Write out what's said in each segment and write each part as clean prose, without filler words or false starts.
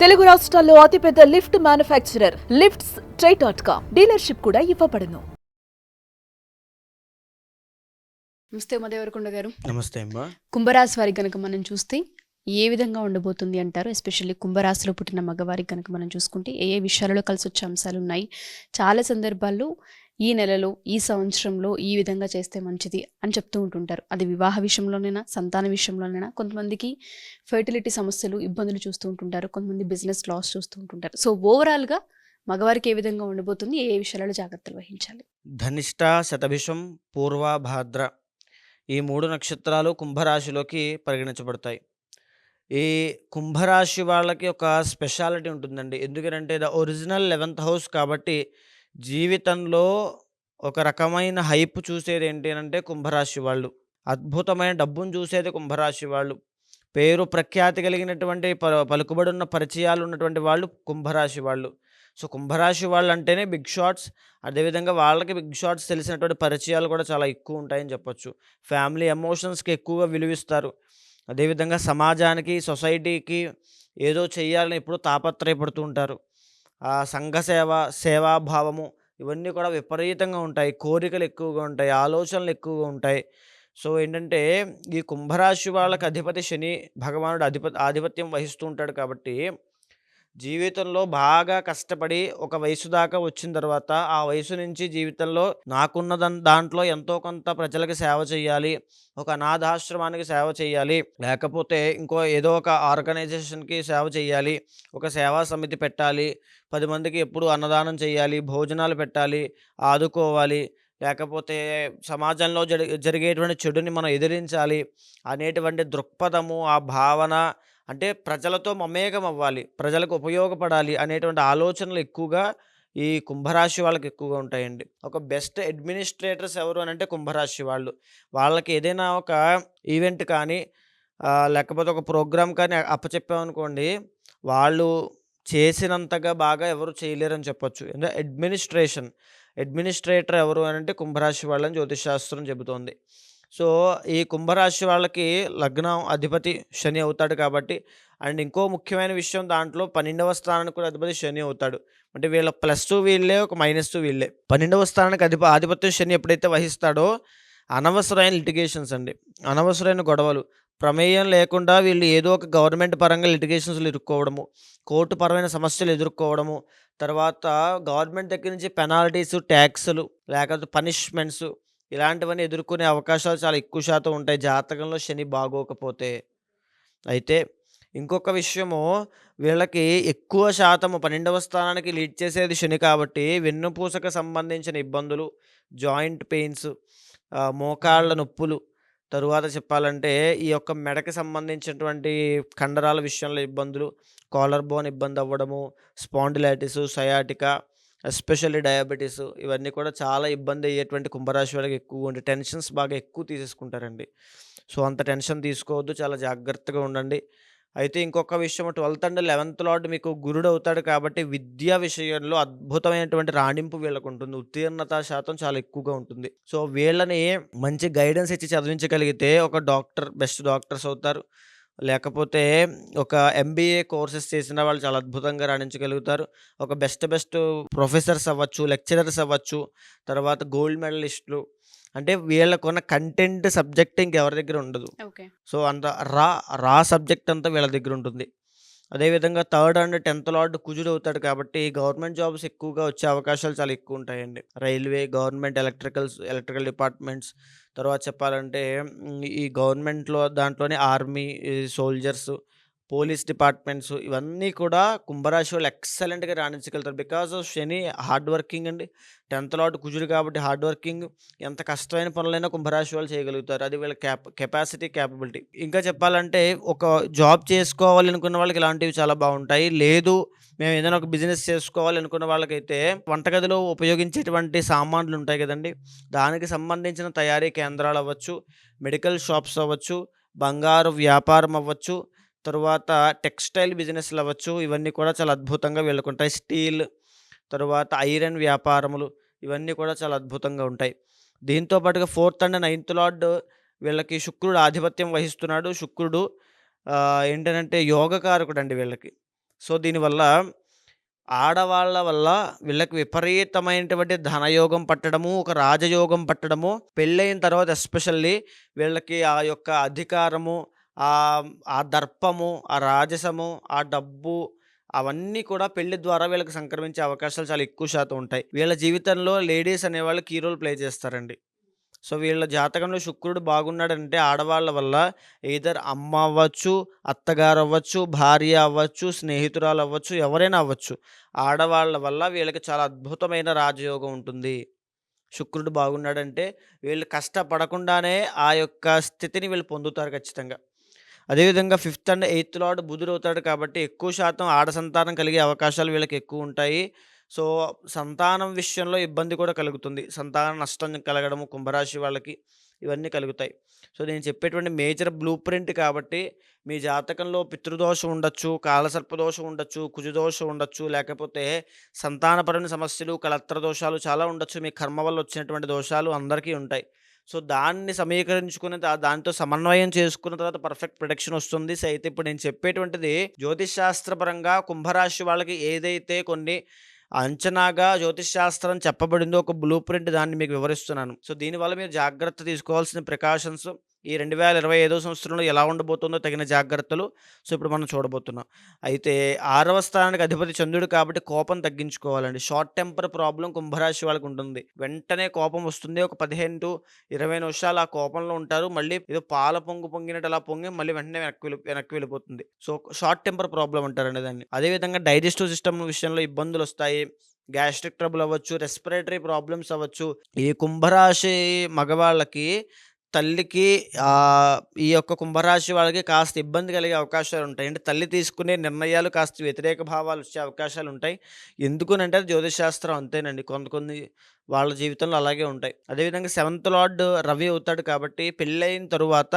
తెలుగు రాష్ట్రాల్లో అతిపెద్ద lift manufacturer lifts ట్రై.com dealership కూడా ఇవ్వబడును. నమస్తే ఉమాదేవరకొండ గారు. నమస్తే అమ్మా. కుంభరాశి వారికి కనుక మనం చూస్తే ఏ విధంగా ఉండబోతుంది అంటారు? ఎస్పెషల్లీ కుంభరాశిలో పుట్టిన మగవారికి కనుక మనం చూసుకుంటే ఏ ఏ విషయాలలో కలిసి వచ్చే అంశాలు ఉన్నాయి? చాలా సందర్భాల్లో ఈ నెలలో ఈ సంవత్సరంలో ఈ విధంగా చేస్తే మంచిది అని చెప్తూ ఉంటుంటారు. అది వివాహ విషయంలోనైనా సంతాన విషయంలోనైనా. కొంతమందికి ఫర్టిలిటీ సమస్యలు ఇబ్బందులు చూస్తూ ఉంటుంటారు, కొంతమంది బిజినెస్ లాస్ చూస్తూ ఉంటుంటారు. సో ఓవరాల్గా మగవారికి ఏ విధంగా ఉండబోతుంది, ఏ ఏ విషయాలలో జాగ్రత్తలు వహించాలి? ధనిష్ట, శతభిషం, పూర్వ, భాద్ర ఈ 3 నక్షత్రాలు కుంభరాశిలోకి పరిగణించబడతాయి. ఈ కుంభరాశి వాళ్ళకి ఒక స్పెషాలిటీ ఉంటుందండి. ఎందుకంటే ద ఒరిజినల్ 11th హౌస్ కాబట్టి జీవితంలో ఒక రకమైన హైప్ చూసేది ఏంటి అంటే కుంభరాశి వాళ్ళు. అద్భుతమైన డబ్బును చూసేది కుంభరాశి వాళ్ళు. పేరు ప్రఖ్యాతి కలిగినటువంటి పలుకుబడి ఉన్న పరిచయాలు ఉన్నటువంటి వాళ్ళు కుంభరాశి వాళ్ళు. సో కుంభరాశి వాళ్ళు అంటేనే బిగ్ షాట్స్. అదేవిధంగా వాళ్ళకి బిగ్ షాట్స్ తెలిసినటువంటి పరిచయాలు కూడా చాలా ఎక్కువ ఉంటాయని చెప్పొచ్చు. ఫ్యామిలీ ఎమోషన్స్కి ఎక్కువగా విలువిస్తారు. అదేవిధంగా సమాజానికి, సొసైటీకి ఏదో చేయాలని ఎప్పుడూ తాపత్రయపడుతూ ఉంటారు. సంఘ సేవ, సేవాభావము ఇవన్నీ కూడా విపరీతంగా ఉంటాయి. కోరికలు ఎక్కువగా ఉంటాయి, ఆలోచనలు ఎక్కువగా ఉంటాయి. సో ఏంటంటే ఈ కుంభరాశి వాళ్ళకి అధిపతి శని భగవానుడు ఆధిపత్యం వహిస్తూ ఉంటాడు కాబట్టి జీవితంలో బాగా కష్టపడి ఒక వయసు దాకా వచ్చిన తర్వాత ఆ వయసు నుంచి జీవితంలో నాకున్న దాంట్లో ఎంతో కొంత ప్రజలకు సేవ చేయాలి, ఒక అనాథాశ్రమానికి సేవ చేయాలి, లేకపోతే ఇంకో ఏదో ఒక ఆర్గనైజేషన్కి సేవ చేయాలి, ఒక సేవా సమితి పెట్టాలి, 10 మందికి ఎప్పుడు అన్నదానం చేయాలి, భోజనాలు పెట్టాలి, ఆదుకోవాలి, లేకపోతే సమాజంలో జరిగేటువంటి చెడుని మనం ఎదిరించాలి అనేటువంటి దృక్పథము, ఆ భావన, అంటే ప్రజలతో మమేకం అవ్వాలి, ప్రజలకు ఉపయోగపడాలి అనేటువంటి ఆలోచనలు ఎక్కువగా ఈ కుంభరాశి వాళ్ళకి ఎక్కువగా ఉంటాయండి. ఒక బెస్ట్ అడ్మినిస్ట్రేటర్స్ ఎవరు అని అంటే కుంభరాశి వాళ్ళు. వాళ్ళకి ఏదైనా ఒక ఈవెంట్ కానీ లేకపోతే ఒక ప్రోగ్రామ్ కానీ అప్పచెప్పామనుకోండి, వాళ్ళు చేసినంతగా బాగా ఎవరు చేయలేరని చెప్పొచ్చు. అడ్మినిస్ట్రేటర్ ఎవరు అని అంటే కుంభరాశి వాళ్ళని జ్యోతిష్ శాస్త్రం చెబుతోంది. సో ఈ కుంభరాశి వాళ్ళకి లగ్నం అధిపతి శని అవుతాడు కాబట్టి, అండ్ ఇంకో ముఖ్యమైన విషయం దాంట్లో 12వ స్థానానికి కూడా అధిపతి శని అవుతాడు. అంటే వీళ్ళ +2 వీళ్ళే, ఒక -2 వీళ్ళే. 12వ స్థానానికి ఆధిపత్యం శని ఎప్పుడైతే వహిస్తాడో అనవసరమైన లిటిగేషన్స్ అండి, అనవసరమైన గొడవలు, ప్రమేయం లేకుండా వీళ్ళు ఏదో ఒక గవర్నమెంట్ పరంగా లిటిగేషన్స్లో ఇరుక్కోవడము, కోర్టు పరమైన సమస్యలు ఎదుర్కోవడము, తర్వాత గవర్నమెంట్ దగ్గర నుంచి పెనాల్టీస్, ట్యాక్సులు, లేకపోతే పనిష్మెంట్స్ ఇలాంటివన్నీ ఎదుర్కొనే అవకాశాలు చాలా ఎక్కువ శాతం ఉంటాయి జాతకంలో శని బాగోకపోతే. అయితే ఇంకొక విషయము, వీళ్ళకి ఎక్కువ శాతము 12వ స్థానానికి లీడ్ చేసేది శని కాబట్టి వెన్నుపూసకు సంబంధించిన ఇబ్బందులు, జాయింట్ పెయిన్స్, మోకాళ్ళ నొప్పులు, తరువాత చెప్పాలంటే ఈ యొక్క మెడకి సంబంధించినటువంటి కండరాల విషయంలో ఇబ్బందులు, కాలర్ బోన్ ఇబ్బంది అవ్వడము, స్పాండిలైటిస్, సయాటికా, ఎస్పెషల్లీ డయాబెటీస్ ఇవన్నీ కూడా చాలా ఇబ్బంది అయ్యేటువంటి కుంభరాశి వాళ్ళకి ఎక్కువ ఉండి టెన్షన్స్ బాగా ఎక్కువ తీసేసుకుంటారండి. సో అంత టెన్షన్ తీసుకోవద్దు, చాలా జాగ్రత్తగా ఉండండి. అయితే ఇంకొక విషయం, 12th అండ్ 11th లార్డ్ మీకు గురుడు అవుతాడు కాబట్టి విద్యా విషయంలో అద్భుతమైనటువంటి రాణింపు వీళ్ళకు ఉంటుంది. ఉత్తీర్ణత శాతం చాలా ఎక్కువగా ఉంటుంది. సో వీళ్ళని మంచి గైడెన్స్ ఇచ్చి చదివించగలిగితే ఒక డాక్టర్, బెస్ట్ డాక్టర్స్ అవుతారు. లేకపోతే ఒక ఎంబీఏ కోర్సెస్ చేసిన వాళ్ళు చాలా అద్భుతంగా రాణించగలుగుతారు. ఒక బెస్ట్ ప్రొఫెసర్స్ అవ్వచ్చు, లెక్చరర్స్ అవ్వచ్చు, తర్వాత గోల్డ్ మెడలిస్టులు. అంటే వీళ్ళకున్న కంటెంట్ సబ్జెక్ట్ ఇంకెవరి దగ్గర ఉండదు. ఓకే. సో అంత రా సబ్జెక్ట్ అంతా వీళ్ళ దగ్గర ఉంటుంది. అదేవిధంగా 3rd అండ్ 10th లార్డ్ కుజుడు అవుతాడు కాబట్టి గవర్నమెంట్ జాబ్స్ ఎక్కువగా వచ్చే అవకాశాలు చాలా ఎక్కువ ఉంటాయండి. రైల్వే, గవర్నమెంట్, ఎలక్ట్రికల్ డిపార్ట్మెంట్స్, తర్వాత చెప్పాలంటే ఈ గవర్నమెంట్లో దాంట్లోనే ఆర్మీ, సోల్జర్స్, పోలీస్ డిపార్ట్మెంట్స్ ఇవన్నీ కూడా కుంభరాశి వాళ్ళు ఎక్సలెంట్గా రాణించగలుగుతారు. Because of Shani hard working అండి. 10th లార్డ్ కుజుడు కాబట్టి హార్డ్ వర్కింగ్, ఎంత కష్టమైన పనులైనా కుంభరాశి వాళ్ళు చేయగలుగుతారు. అది వీళ్ళ కెపాసిటీ, క్యాపబిలిటీ. ఇంకా చెప్పాలంటే ఒక జాబ్ చేసుకోవాలి అనుకున్న వాళ్ళకి ఇలాంటివి చాలా బాగుంటాయి. లేదు మేము ఏదైనా ఒక బిజినెస్ చేసుకోవాలి అనుకున్న వాళ్ళకైతే వంటగదిలో ఉపయోగించేటువంటి సామాన్లు ఉంటాయి కదండి, దానికి సంబంధించిన తయారీ కేంద్రాలు అవ్వచ్చు, మెడికల్ షాప్స్ అవ్వచ్చు, బంగారు వ్యాపారం అవ్వచ్చు, తరువాత టెక్స్టైల్ బిజినెస్లు అవ్వచ్చు, ఇవన్నీ కూడా చాలా అద్భుతంగా వీళ్ళకుంటాయి. స్టీల్, తరువాత ఐరన్ వ్యాపారములు ఇవన్నీ కూడా చాలా అద్భుతంగా ఉంటాయి. దీంతో పాటుగా 4th అండ్ 9th లార్డ్ వీళ్ళకి శుక్రుడు ఆధిపత్యం వహిస్తున్నాడు. శుక్రుడు ఏంటంటే యోగకారకుడు అండి వీళ్ళకి. సో, దీనివల్ల ఆడవాళ్ళ వల్ల వీళ్ళకి విపరీతమైనటువంటి ధనయోగం పట్టడము, ఒక రాజయోగం పట్టడము, పెళ్ళైన తర్వాత ఎస్పెషల్లీ వీళ్ళకి ఆ యొక్క అధికారము, ఆ దర్పము, ఆ రాజసము, ఆ డబ్బు అవన్నీ కూడా పెళ్లి ద్వారా వీళ్ళకి సంక్రమించే అవకాశాలు చాలా ఎక్కువ శాతం ఉంటాయి. వీళ్ళ జీవితంలో లేడీస్ అనేవాళ్ళు కీ రోల్ ప్లే చేస్తారండి. సో, వీళ్ళ జాతకంలో శుక్రుడు బాగున్నాడంటే ఆడవాళ్ళ వల్ల ఎయిదర్ అమ్మ అవ్వచ్చు, అత్తగారు అవ్వచ్చు, భార్య అవ్వచ్చు, స్నేహితురాలు అవ్వచ్చు, ఎవరైనా అవ్వచ్చు. ఆడవాళ్ళ వల్ల వీళ్ళకి చాలా అద్భుతమైన రాజయోగం ఉంటుంది. శుక్రుడు బాగున్నాడంటే వీళ్ళు కష్టపడకుండానే ఆ యొక్క స్థితిని వీళ్ళు పొందుతారు ఖచ్చితంగా. అదేవిధంగా ఫిఫ్త్ అండ్ ఎయిత్ లార్డ్ బుధుడవుతాడు కాబట్టి ఎక్కువ శాతం ఆడ సంతానం కలిగే అవకాశాలు వీళ్ళకి ఎక్కువ ఉంటాయి. సో, సంతానం విషయంలో ఇబ్బంది కూడా కలుగుతుంది. సంతాన నష్టం కలగడము కుంభరాశి వాళ్ళకి ఇవన్నీ కలుగుతాయి. సో, నేను చెప్పేటువంటి మేజర్ బ్లూ ప్రింట్ కాబట్టి మీ జాతకంలో పితృదోషం ఉండొచ్చు, కాలసర్పదోషం ఉండొచ్చు, కుజదోషం ఉండొచ్చు, లేకపోతే సంతానపరమైన సమస్యలు, కలత్ర దోషాలు చాలా ఉండొచ్చు. మీ కర్మ వల్ల వచ్చినటువంటి దోషాలు అందరికీ ఉంటాయి. సో, దాన్ని సమీకరించుకుని దాంతో సమన్వయం చేసుకున్న తర్వాత పర్ఫెక్ట్ ప్రిడిక్షన్ వస్తుంది. సో, అయితే ఇప్పుడు నేను చెప్పేటువంటిది జ్యోతిష్ శాస్త్రపరంగా కుంభరాశి వాళ్ళకి ఏదైతే కొన్ని అంచనాగా జ్యోతిష్ శాస్త్రం చెప్పబడిందో ఒక బ్లూ ప్రింట్ దాన్ని మీకు వివరిస్తున్నాను. సో, దీనివల్ల మీరు జాగ్రత్త తీసుకోవాల్సిన ప్రికాషన్స్ ఈ 2025 సంవత్సరంలో ఎలా ఉండబోతుందో తగిన జాగ్రత్తలు. సో, ఇప్పుడు మనం చూడబోతున్నాం. అయితే 6వ స్థానానికి అధిపతి చంద్రుడు కాబట్టి కోపం తగ్గించుకోవాలండి. షార్ట్ టెంపర్ ప్రాబ్లమ్ కుంభరాశి వాళ్ళకి ఉంటుంది. వెంటనే కోపం వస్తుంది. ఒక 15-20 నిమిషాలు ఆ కోపంలో ఉంటారు. మళ్ళీ ఏదో పాల పొంగినట్టు అలా పొంగి మళ్ళీ వెంటనే వెనక్కి వెళ్ళిపోతుంది. సో, షార్ట్ టెంపర్ ప్రాబ్లమ్ అంటారండి దాన్ని. అదేవిధంగా డైజెస్టివ్ సిస్టమ్ విషయంలో ఇబ్బందులొస్తాయి. గ్యాస్ట్రిక్ ట్రబుల్ అవ్వచ్చు, రెస్పిరేటరీ ప్రాబ్లమ్స్ అవ్వచ్చు. ఈ కుంభరాశి మగవాళ్ళకి తల్లికి ఈ యొక్క కుంభరాశి వాళ్ళకి కాస్త ఇబ్బంది కలిగే అవకాశాలుంటాయి. అంటే తల్లి తీసుకునే నిర్ణయాలు కాస్త వ్యతిరేక భావాలొచ్చే అవకాశాలుంటాయి. ఎందుకనంటే అది జ్యోతిషశాస్త్రం అంతేనండి. కొన్ని వాళ్ళ జీవితంలో అలాగే ఉంటాయి. అదేవిధంగా 7th లార్డ్ రవి అవుతాడు కాబట్టి పెళ్ళైన తరువాత,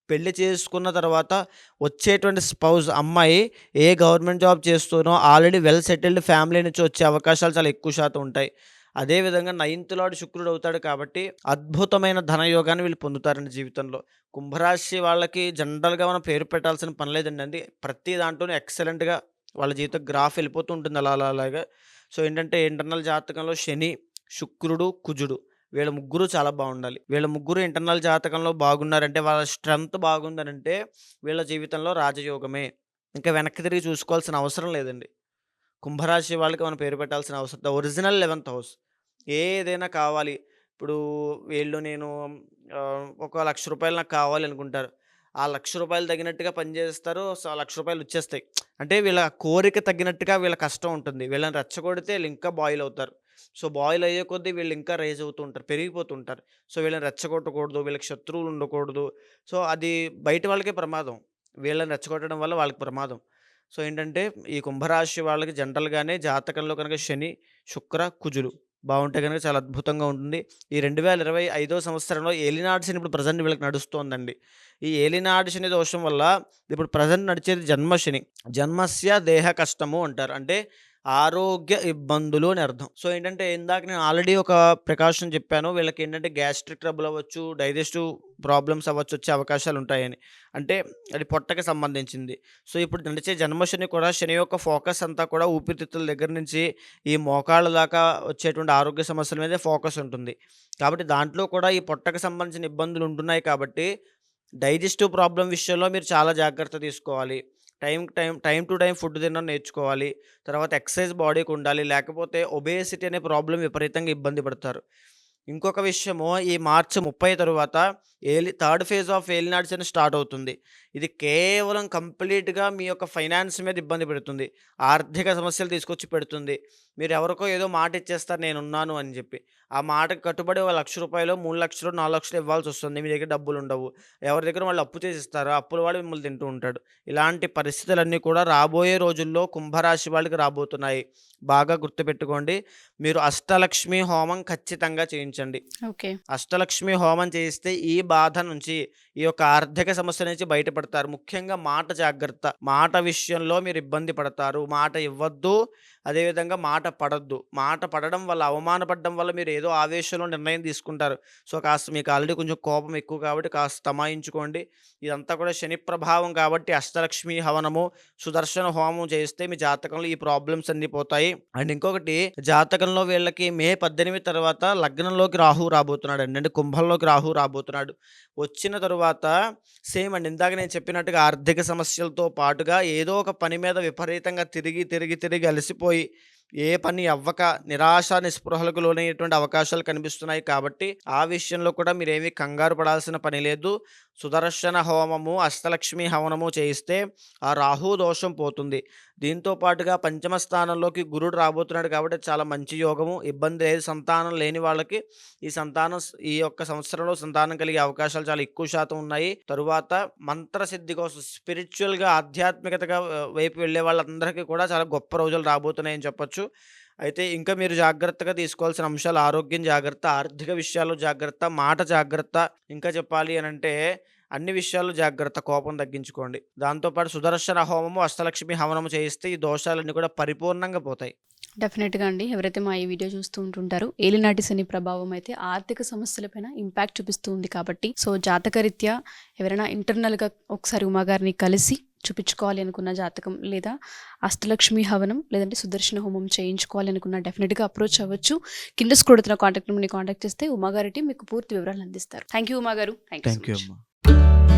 పెళ్లి చేసుకున్న తర్వాత వచ్చేటువంటి స్పౌజ్ అమ్మాయి ఏ గవర్నమెంట్ జాబ్ చేస్తూనో ఆల్రెడీ వెల్ సెటిల్డ్ ఫ్యామిలీ నుంచి వచ్చే అవకాశాలు చాలా ఎక్కువ శాతం ఉంటాయి. అదేవిధంగా 9th లార్డ్ శుక్రుడు అవుతాడు కాబట్టి అద్భుతమైన ధనయోగాన్ని వీళ్ళు పొందుతారండి జీవితంలో. కుంభరాశి వాళ్ళకి జనరల్‌గా మనం పేరు పెట్టాల్సిన పని లేదండి. అంటే ప్రతి దాంట్లోనూ ఎక్సలెంట్‌గా వాళ్ళ జీవిత గ్రాఫ్ వెళ్ళిపోతూ ఉంటుంది అలాగా. సో, ఏంటంటే ఇంటర్నల్ జాతకంలో శని, శుక్రుడు, కుజుడు వీళ్ళ ముగ్గురు చాలా బాగుండాలి. వీళ్ళ ముగ్గురు ఇంటర్నల్ జాతకంలో బాగున్నారంటే వాళ్ళ స్ట్రెంగ్త్ బాగుందనంటే వీళ్ళ జీవితంలో రాజయోగమే. ఇంకా వెనక్కి తిరిగి చూసుకోవాల్సిన అవసరం లేదండి. కుంభరాశి వాళ్ళకి మనం పేరు పెట్టాల్సిన అవసరం ఒరిజినల్ 11th హౌస్. ఏదైనా కావాలి. ఇప్పుడు నేను ఒక రూ. 1,00,000 నాకు కావాలి అనుకుంటారు. ఆ రూ. 1,00,000 తగినట్టుగా పనిచేస్తారు. సో, ఆ రూ. 1,00,000 వచ్చేస్తాయి. అంటే వీళ్ళ కోరిక తగ్గినట్టుగా వీళ్ళ కష్టం ఉంటుంది. వీళ్ళని రెచ్చగొడితే వీళ్ళు ఇంకా బాయిల్ అవుతారు. సో, బాయిల్ అయ్యే కొద్దీ వీళ్ళు ఇంకా రైజ్ అవుతూ ఉంటారు. పెరిగిపోతూ ఉంటారు. సో, వీళ్ళని రెచ్చగొట్టకూడదు. వీళ్ళకి శత్రువులు ఉండకూడదు. సో, అది బయట వాళ్ళకే ప్రమాదం. వీళ్ళని రెచ్చగొట్టడం వల్ల వాళ్ళకి ప్రమాదం. సో, ఏంటంటే ఈ కుంభరాశి వాళ్ళకి జనరల్‌గానే జాతకంలో కనుక శని, శుక్ర, కుజులు బావుంటే గనుక చాలా అద్భుతంగా ఉంటుంది. ఈ 2025 సంవత్సరంలో ఏలినాటి శని ఇప్పుడు ప్రెజెంట్ వీళ్ళకి నడుస్తోందండి. ఈ ఏలినాటి శని దోషం వల్ల ఇప్పుడు ప్రెజెంట్ నడిచేది జన్మశని. జన్మస్య దేహ కష్టము అంటారు. అంటే ఆరోగ్య ఇబ్బందులు అని అర్థం. సో, ఏంటంటే ఇందాక నేను ఆల్రెడీ ఒక ప్రికాషన్ చెప్పాను. వీళ్ళకేంటంటే గ్యాస్ట్రిక్ ట్రబుల్ అవ్వచ్చు, డైజెస్టివ్ ప్రాబ్లమ్స్ అవ్వచ్చు వచ్చే అవకాశాలుంటాయని. అంటే అది పొట్టకి సంబంధించింది. సో, ఇప్పుడు నడిచే జన్మశని కూడా శని యొక్క ఫోకస్ అంతా కూడా ఊపిరితిత్తుల దగ్గర నుంచి ఈ మోకాళ్ళ దాకా వచ్చేటువంటి ఆరోగ్య సమస్యల మీదే ఫోకస్ ఉంటుంది. కాబట్టి దాంట్లో కూడా ఈ పొట్టకి సంబంధించిన ఇబ్బందులు ఉంటున్నాయి కాబట్టి డైజెస్టివ్ ప్రాబ్లమ్ విషయంలో మీరు చాలా జాగ్రత్త తీసుకోవాలి. టైమ్ టు టైమ్ ఫుడ్ తినడం నేర్చుకోవాలి. తర్వాత ఎక్సర్సైజ్ బాడీకి ఉండాలి. లేకపోతే ఒబేసిటీ అనే ప్రాబ్లమ్ విపరీతంగా ఇబ్బంది పడతారు. ఇంకొక విషయము ఈ మార్చి 30 తరువాత థర్డ్ ఫేజ్ ఆఫ్ ఏలినాటి శని స్టార్ట్ అవుతుంది. ఇది కేవలం కంప్లీట్‌గా మీ యొక్క ఫైనాన్స్ మీద ఇబ్బంది పెడుతుంది. ఆర్థిక సమస్యలు తీసుకొచ్చి పెడుతుంది. మీరు ఎవరికో ఏదో మాట ఇచ్చేస్తారు నేనున్నాను అని చెప్పి. ఆ మాటకి కట్టుబడి ఓ రూ. 1,00,000, 3,00,000, 4,00,000 ఇవ్వాల్సొస్తుంది. మీ దగ్గర డబ్బులుండవు. ఎవరి దగ్గర వాళ్ళు అప్పు చేసి ఇస్తారు. ఆ అప్పుల వాడు మిమ్మల్ని తింటూ ఉంటాడు. ఇలాంటి పరిస్థితులన్నీ కూడా రాబోయే రోజుల్లో కుంభరాశి వాళ్ళకి రాబోతున్నాయి. బాగా గుర్తుపెట్టుకోండి. మీరు అష్టలక్ష్మి హోమం ఖచ్చితంగా చేయించండి. ఓకే. అష్టలక్ష్మి హోమం చేయిస్తే ఈ బాధ నుంచి, ఈ యొక్క ఆర్థిక సమస్య నుంచి బయటపడతారు. ముఖ్యంగా మాట జాగ్రత్త. మాట విషయంలో మీరు ఇబ్బంది పడతారు. మాట ఇవ్వద్దు. అదేవిధంగా మాట పడొద్దు. మాట పడడం వల్ల, అవమానపడడం వల్ల మీరు ఏదో ఏదో ఆవేశంలో నిర్ణయం తీసుకుంటారు. సో, కాస్త మీకు ఆల్రెడీ కొంచెం కోపం ఎక్కువ కాబట్టి కాస్త తమాయించుకోండి. ఇదంతా కూడా శని ప్రభావం కాబట్టి అష్టలక్ష్మి హవనము, సుదర్శన హోమం చేస్తే మీ జాతకంలో ఈ ప్రాబ్లమ్స్ అన్నీ పోతాయి. అండ్ ఇంకొకటి జాతకంలో వీళ్ళకి మే 18 తర్వాత లగ్నంలోకి రాహువు రాబోతున్నాడండి. అంటే కుంభంలోకి రాహువు రాబోతున్నాడు. వచ్చిన తరువాత సేమ్ అండి ఇందాక నేను చెప్పినట్టుగా ఆర్థిక సమస్యలతో పాటుగా ఏదో ఒక పని మీద విపరీతంగా తిరిగి అలసిపోయి ఏ పని అవ్వక నిరాశ నిస్పృహలకు లోనయ్యేటువంటి అవకాశాలు కనిపిస్తున్నాయి. కాబట్టి ఆ విషయంలో కూడా మీరేమీ కంగారు పడాల్సిన పని లేదు. సుదర్శన హోమము, అష్టలక్ష్మి హవనము చేయిస్తే ఆ రాహు దోషం పోతుంది. దీంతో పాటుగా పంచమ స్థానంలోకి గురుడు రాబోతున్నాడు కాబట్టి చాలా మంచి యోగము. ఇబ్బంది లేదు. సంతానం లేని వాళ్ళకి ఈ యొక్క సంవత్సరంలో సంతానం కలిగే అవకాశాలు చాలా ఎక్కువ శాతం ఉన్నాయి. తరువాత మంత్రసిద్ధి కోసం స్పిరిచువల్గా ఆధ్యాత్మికతగా వైపు వెళ్ళే వాళ్ళందరికీ కూడా చాలా గొప్ప రోజులు రాబోతున్నాయని చెప్పొచ్చు. అయితే ఇంకా మీరు జాగ్రత్తగా తీసుకోవాల్సిన అంశాలు ఆరోగ్యం జాగ్రత్త, ఆర్థిక విషయాల్లో జాగ్రత్త, మాట జాగ్రత్త. ఇంకా చెప్పాలి అనంటే అన్ని విషయాల్లో జాగ్రత్త, కోపం తగ్గించుకోండి. దాంతోపాటు సుదర్శన హోమము, అష్టలక్ష్మి హవనము చేయిస్తే ఈ దోషాలన్నీ కూడా పరిపూర్ణంగా పోతాయి. డెఫినెట్గా అండి. ఎవరైతే మా ఈ వీడియో చూస్తూ ఉంటుంటారో ఏలినాటి శని ప్రభావం అయితే ఆర్థిక సమస్యలపైన ఇంపాక్ట్ చూపిస్తూ ఉంది కాబట్టి సో జాతకరీత్యా ఎవరైనా ఇంటర్నల్గా ఒకసారి ఉమాగారిని కలిసి చూపించుకోవాలి అనుకున్న జాతకం లేదా అష్టలక్ష్మి హవనం లేదంటే సుదర్శన హోమం చేయించుకోవాలి అనుకున్న డెఫినెట్గా అప్రోచ్ అవ్వచ్చు. కింద స్క్రోల్ అవుతున్న కాంటాక్ట్ నెంబర్ని కాంటాక్ట్ చేస్తే ఉమాగారి టీం మీకు పూర్తి వివరాలు అందిస్తారు. థ్యాంక్ యూ ఉమాగారు. థ్యాంక్ యూ అమ్మా.